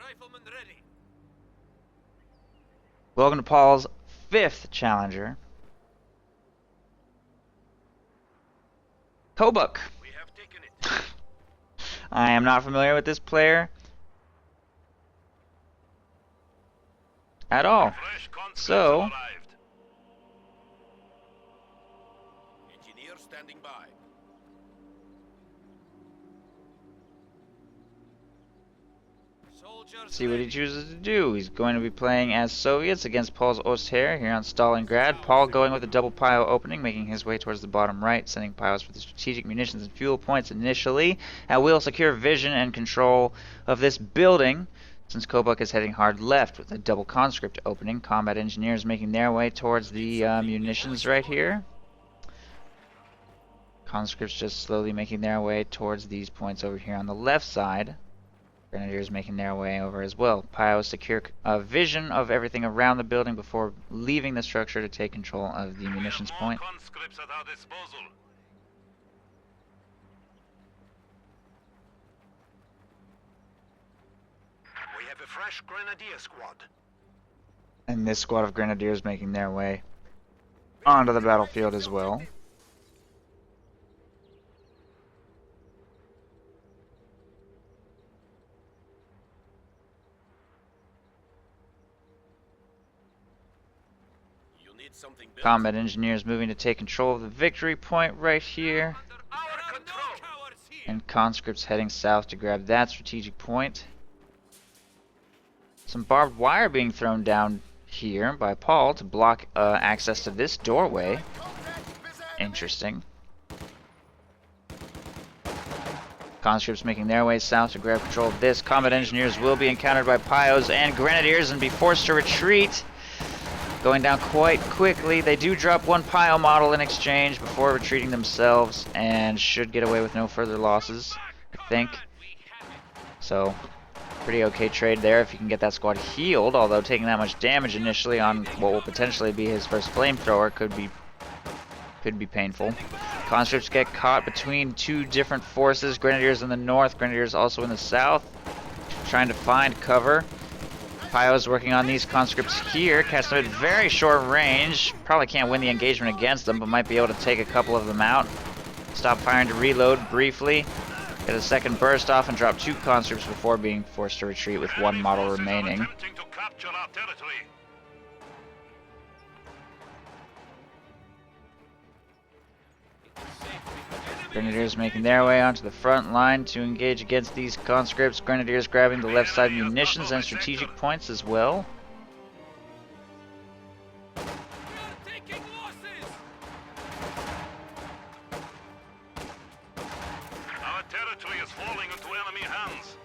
Rifleman ready. Welcome to Paul's 5th challenger, Kobuk. We have taken it. I am not familiar with this player at all. Fresh conscripts have So, arrived. Engineer standing by. Soldiers see what he ready. chooses to do. He's going to be playing as Soviets against Paul's Ostheer here on Stalingrad. Paul going with a double pile opening, making his way towards the bottom right, sending piles for the strategic munitions and fuel points initially. And will secure vision and control of this building, since Kobuk is heading hard left with a double conscript opening. Combat engineers making their way towards the munitions right here. Conscripts just slowly making their way towards these points over here on the left side. Grenadiers making their way over as well. Pios secure a vision of everything around the building before leaving the structure to take control of the munitions point. Conscripts at our disposal. We have a fresh grenadier squad. And this squad of grenadiers making their way onto the battlefield as well. You need something built. Combat engineers moving to take control of the victory point right here. And conscripts heading south to grab that strategic point. Some barbed wire being thrown down here by Paul to block access to this doorway. Interesting. Conscripts making their way south to grab control of this. Combat engineers will be encountered by Pios and grenadiers and be forced to retreat. Going down quite quickly. They do drop one Pio model in exchange before retreating themselves and should get away with no further losses, I think. So, pretty okay trade there if you can get that squad healed, although taking that much damage initially on what will potentially be his first flamethrower could be painful. Conscripts get caught between two different forces, Grenadiers in the north, Grenadiers also in the south, trying to find cover. Pios working on these conscripts here, catch them at very short range. Probably can't win the engagement against them, but might be able to take a couple of them out. Stop firing to reload briefly. Get a second burst off and drop two conscripts before being forced to retreat with one model remaining. Grenadiers making their way onto the front line to engage against these conscripts. Grenadiers grabbing the left side munitions and strategic points as well. Our territory is falling into enemy hands.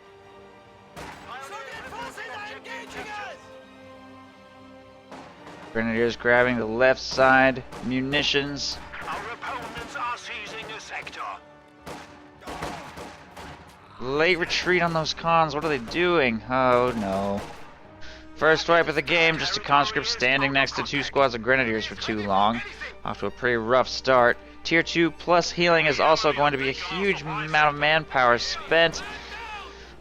Grenadiers grabbing the left side munitions. Our opponents are seizing a sector. Late retreat on those cons. What are they doing? Oh no. First wipe of the game, just a conscript standing next to two squads of grenadiers for too long. Off to a pretty rough start. Tier 2 plus healing is also going to be a huge amount of manpower spent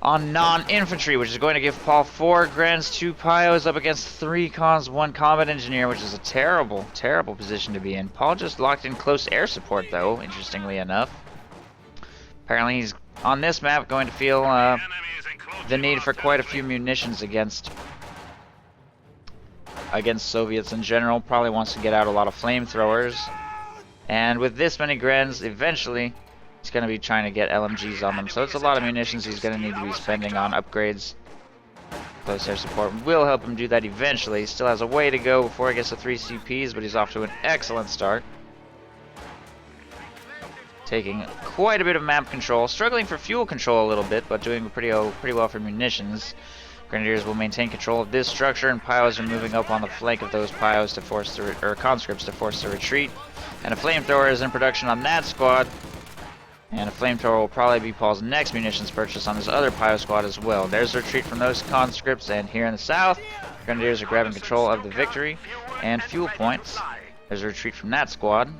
on non-infantry, which is going to give Paul 4 Grens, 2 Pios up against 3 cons, 1 combat engineer, which is a terrible, terrible position to be in. Paul just locked in close air support though, interestingly enough. Apparently he's, on this map, going to feel the need for quite a few munitions against Soviets in general. Probably wants to get out a lot of flamethrowers. And with this many Grens, eventually he's going to be trying to get LMGs on them. So it's a lot of munitions he's going to need to be spending on upgrades. Close air support will help him do that eventually. He still has a way to go before he gets to 3 CPs, but he's off to an excellent start. Taking quite a bit of map control. Struggling for fuel control a little bit, but doing pretty well for munitions. Grenadiers will maintain control of this structure, and Pios are moving up on the flank of those Pios to force the conscripts to force the retreat. And a flamethrower is in production on that squad. And a flamethrower will probably be Paul's next munitions purchase on his other Pio squad as well. There's a retreat from those conscripts, and here in the south, Grenadiers are grabbing control of the victory and fuel points. There's a retreat from that squad.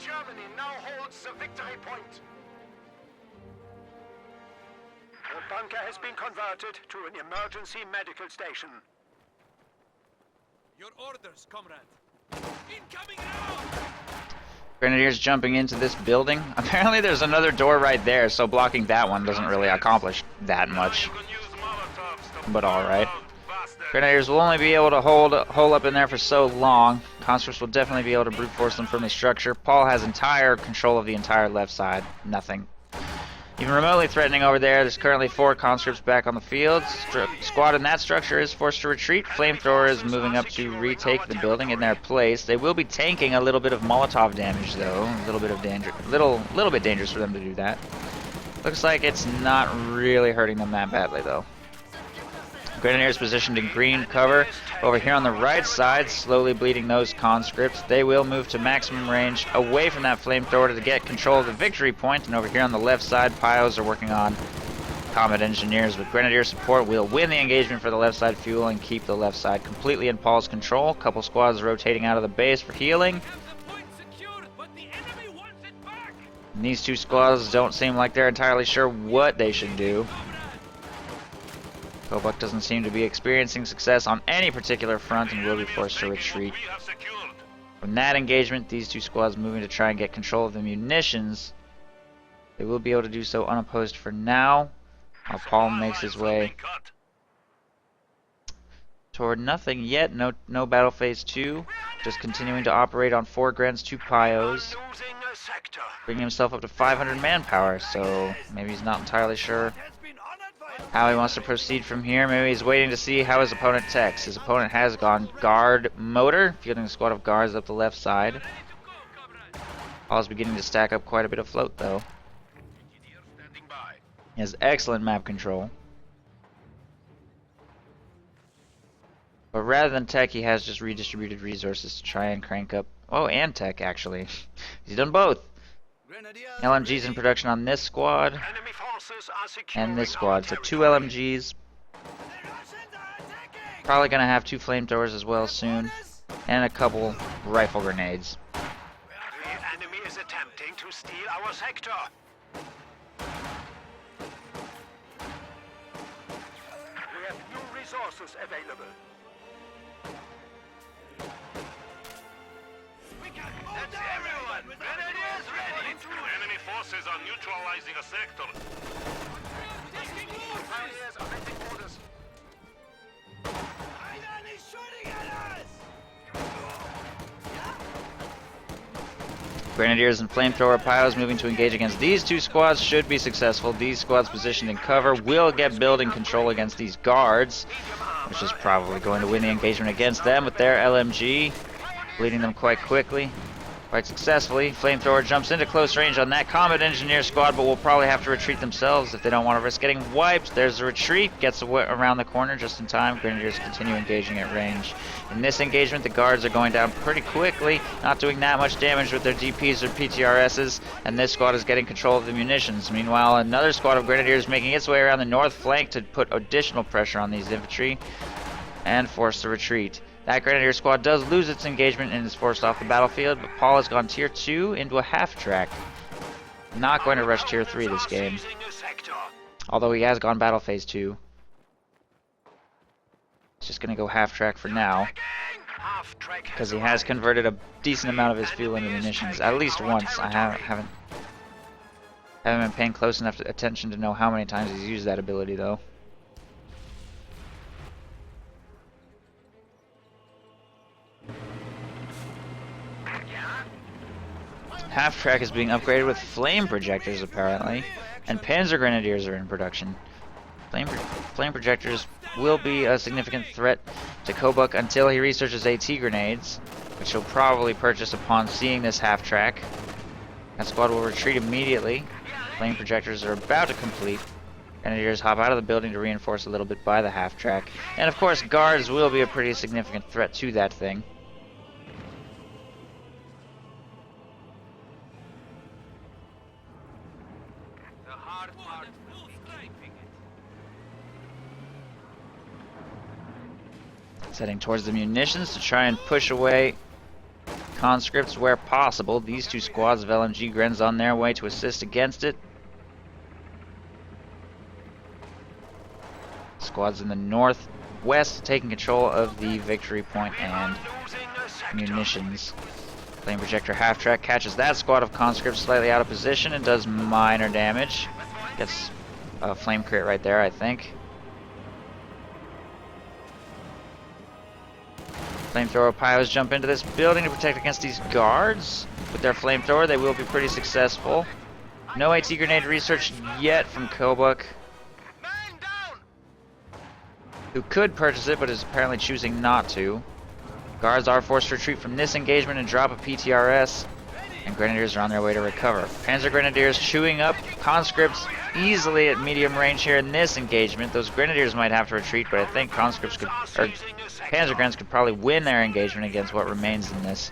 Germany now holds the victory point. The bunker has been converted to an emergency medical station. Your orders, comrade. Incoming now! Grenadiers jumping into this building. Apparently there's another door right there, so blocking that one doesn't really accomplish that much. But alright. Grenadiers will only be able to hold up in there for so long. Conscripts will definitely be able to brute force them from the structure. Paul has entire control of the entire left side. Nothing even remotely threatening over there. There's currently 4 conscripts back on the field. Squad in that structure is forced to retreat. Flamethrower is moving up to retake the building in their place. They will be tanking a little bit of Molotov damage though. A little bit of danger, little bit dangerous for them to do that. Looks like it's not really hurting them that badly though. Grenadiers positioned in green cover over here on the right side, slowly bleeding those conscripts. They will move to maximum range away from that flamethrower to get control of the victory point. And over here on the left side, Pios are working on combat engineers. With Grenadier support, we'll win the engagement for the left side fuel and keep the left side completely in Paul's control. Couple squads rotating out of the base for healing. And these 2 squads don't seem like they're entirely sure what they should do. Kobuk doesn't seem to be experiencing success on any particular front and will be forced to retreat. From that engagement, these 2 squads moving to try and get control of the munitions. They will be able to do so unopposed for now, while Paul makes his way toward nothing yet. No battle phase 2, just continuing to operate on 4 grens, 2 Pios, bringing himself up to 500 manpower, so maybe he's not entirely sure how he wants to proceed from here. Maybe he's waiting to see how his opponent techs. His opponent has gone guard motor, fielding a squad of guards up the left side. Paul's beginning to stack up quite a bit of float though. He has excellent map control. But rather than tech, he has just redistributed resources to try and crank up... Oh, and tech actually. He's done both. LMGs in production on this squad and this squad, so 2 LMGs. Probably gonna have 2 flamethrowers as well soon, and a couple rifle grenades. The enemy is attempting to steal our sector. We have new resources available. That's everyone! Grenadiers ready! Enemy forces are neutralizing a sector. Pioneers are getting orders. He's shooting at us! Grenadiers and flamethrower piles moving to engage against these 2 squads should be successful. These squads positioned in cover will get building control against these guards, which is probably going to win the engagement against them with their LMG, bleeding them quite quickly. Quite successfully. Flamethrower jumps into close range on that combat engineer squad, but will probably have to retreat themselves if they don't want to risk getting wiped. There's a retreat, gets around the corner just in time. Grenadiers continue engaging at range. In this engagement, the guards are going down pretty quickly, not doing that much damage with their DPs or PTRSs, and this squad is getting control of the munitions. Meanwhile, another squad of Grenadiers making its way around the north flank to put additional pressure on these infantry and force the retreat. That Grenadier squad does lose its engagement and is forced off the battlefield, but Paul has gone tier 2 into a half track. Not going to rush tier 3 this game, although he has gone battle phase 2. He's just going to go half track for now, because he has converted a decent amount of his fuel into munitions, at least once. I haven't been paying close enough attention to know how many times he's used that ability though. Half track is being upgraded with flame projectors apparently, and Panzer Grenadiers are in production. Flame projectors will be a significant threat to Kobuk until he researches AT grenades, which he'll probably purchase upon seeing this half track. That squad will retreat immediately. Flame projectors are about to complete. Grenadiers hop out of the building to reinforce a little bit by the half track. And of course, guards will be a pretty significant threat to that thing. Heading towards the munitions to try and push away conscripts where possible. These two squads of LMG Grens on their way to assist against it. Squads in the northwest taking control of the victory point and munitions. Flame projector half-track catches that squad of conscripts slightly out of position and does minor damage. Gets a flame crit right there, I think. Flamethrower pyros jump into this building to protect against these guards. With their flamethrower, they will be pretty successful. No AT grenade research yet from Kobuk, who could purchase it but is apparently choosing not to. Guards are forced to retreat from this engagement and drop a PTRS, and Grenadiers are on their way to recover. Panzer Grenadiers chewing up conscripts easily at medium range here in this engagement. Those Grenadiers might have to retreat, but I think conscripts could, or Panzer Grens could probably win their engagement against what remains in this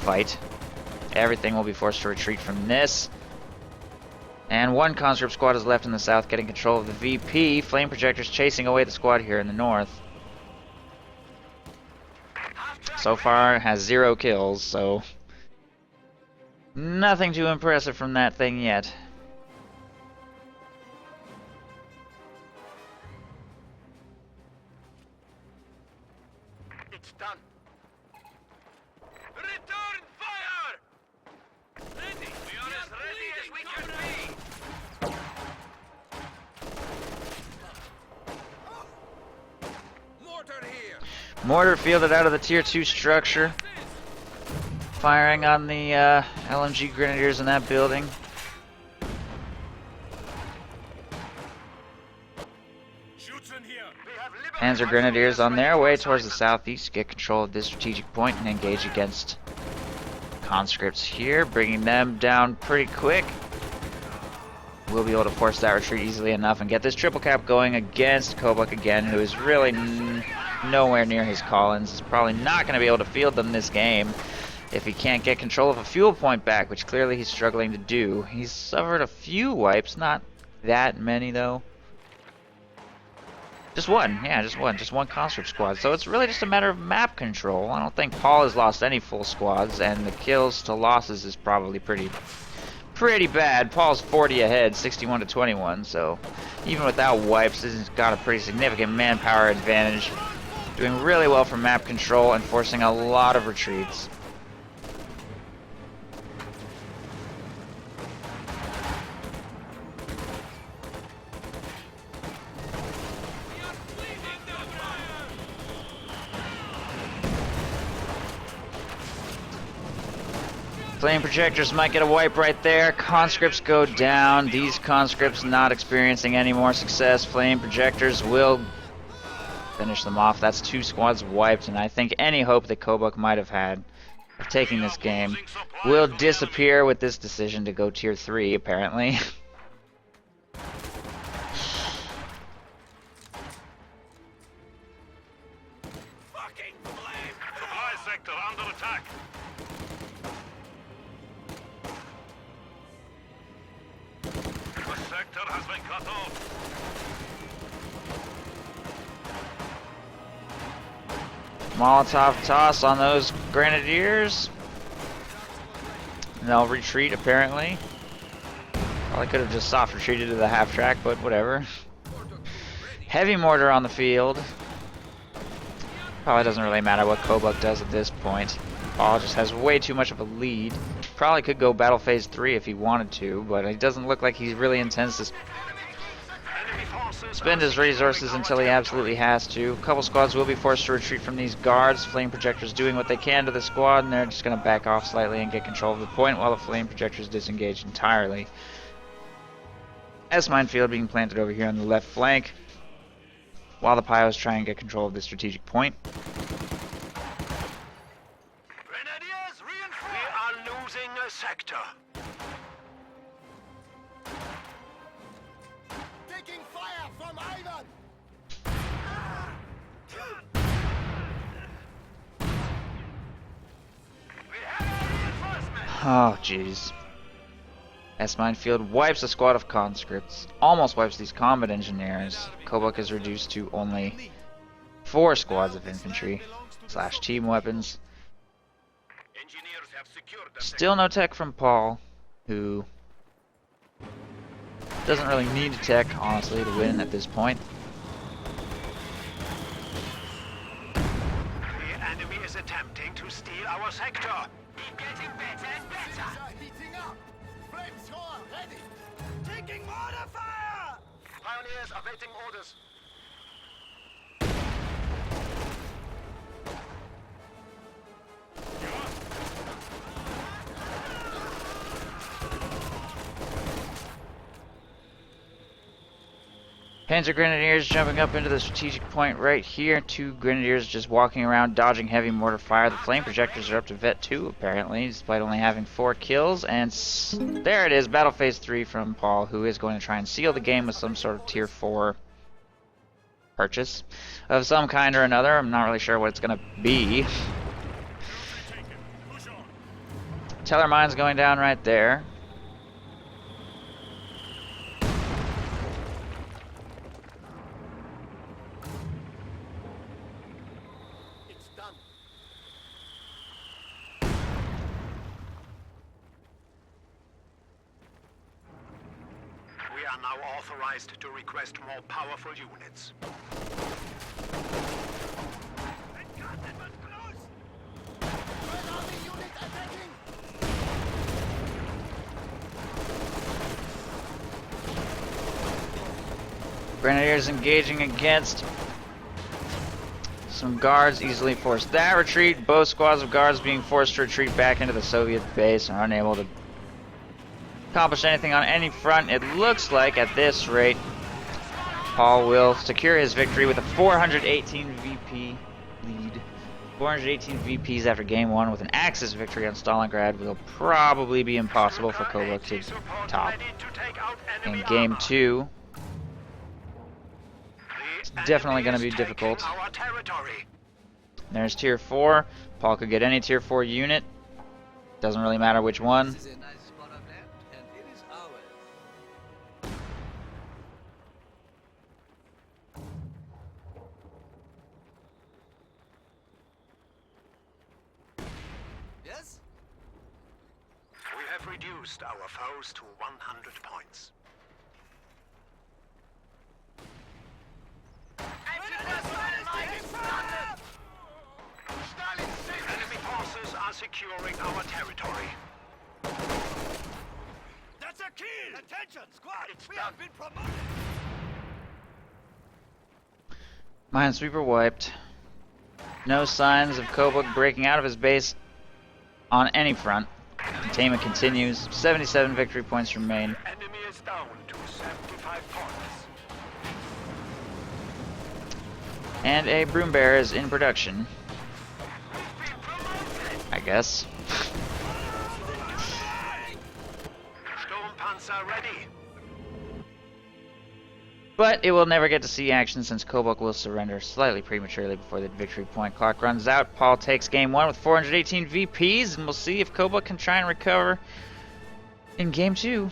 fight. Everything will be forced to retreat from this. And one conscript squad is left in the south getting control of the VP. Flame projectors chasing away the squad here in the north. So far has 0 kills, so nothing too impressive from that thing yet. It's done. Return fire! Ready! We are as ready as we can be! Mortar here! Mortar fielded out of the tier 2 structure, firing on the LMG Grenadiers in that building. Shoots in here! Panzer Grenadiers on their way towards the southeast to get control of this strategic point and engage against conscripts here, bringing them down pretty quick. We'll be able to force that retreat easily enough and get this triple cap going against Kobuk again, who is really nowhere near his Collins. He's probably not going to be able to field them this game if he can't get control of a fuel point back, which clearly he's struggling to do. He's suffered a few wipes, not that many though. Just one, yeah, just one conscript squad. So it's really just a matter of map control. I don't think Paul has lost any full squads, and the kills to losses is probably pretty bad. Paul's 40 ahead, 61 to 21, so even without wipes, this has got a pretty significant manpower advantage. Doing really well for map control and forcing a lot of retreats. Flame projectors might get a wipe right there. Conscripts go down. These conscripts not experiencing any more success. Flame projectors will finish them off. That's 2 squads wiped, and I think any hope that Kobuk might have had of taking this game will disappear with this decision to go tier 3, apparently. Fucking flame! Supply sector under attack! The sector has been cut off! Molotov toss on those Grenadiers. And they'll retreat, apparently. Probably could have just soft retreated to the half track, but whatever. Heavy mortar on the field. Probably doesn't really matter what Kobuk does at this point. Paul just has way too much of a lead. Probably could go battle phase 3 if he wanted to, but it doesn't look like he really intends to spend his resources until he absolutely has to. A couple squads will be forced to retreat from these guards. Flame projectors doing what they can to the squad, and they're just going to back off slightly and get control of the point while the flame projectors disengage entirely. S-mine field being planted over here on the left flank, while the Pyos try and get control of the strategic point. Grenadiers, reinforce! We are losing a sector. Taking fire from Ivan! We have reinforcements! Oh, jeez. S-mine field wipes a squad of conscripts. Almost wipes these combat engineers. Kobuk is reduced to only 4 squads of infantry / team weapons. Engineers have secured the Still no tech from Paul, who doesn't really need to tech, honestly, to win at this point. The enemy is attempting to steal our sector. Keep getting better and better. Heating up. Flamethrower ready. Taking mortar fire. Pioneers awaiting orders. Panzer Grenadiers jumping up into the strategic point right here. 2 Grenadiers just walking around, dodging heavy mortar fire. The flame projectors are up to Vet 2, apparently, despite only having 4 kills. And there it is, Battle Phase 3 from Paul, who is going to try and seal the game with some sort of Tier 4 purchase of some kind or another. I'm not really sure what it's going to be. Teller mine's going down right there. It's done. We are now authorized to request more powerful units. Thank God that was close. Red Army unit attacking. Grenadiers engaging against some guards, easily forced that retreat. Both squads of guards being forced to retreat back into the Soviet base and are unable to accomplish anything on any front. It looks like at this rate Paul will secure his victory with a 418 VP lead. 418 VPs after game 1 with an Axis victory on Stalingrad will probably be impossible for Kobuk to top. In game 2, it's definitely going to be difficult. There's Tier 4. Paul could get any Tier 4 unit. Doesn't really matter which one. This is a nice spot of land, and it is ours. Yes? We have reduced our foes to 100 points. Enemy forces are securing our territory. That's a kill! Attention, squad! We have been promoted! Minesweeper wiped. No signs of Kobuk breaking out of his base on any front. Containment continues. 77 victory points remain. Enemy is down to 75 points. And a Broom Bear is in production, I guess. Sturmpanzer ready. But it will never get to see action since Kobuk will surrender slightly prematurely before the victory point clock runs out. Paul takes game 1 with 418 VPs, and we'll see if Kobuk can try and recover in game 2.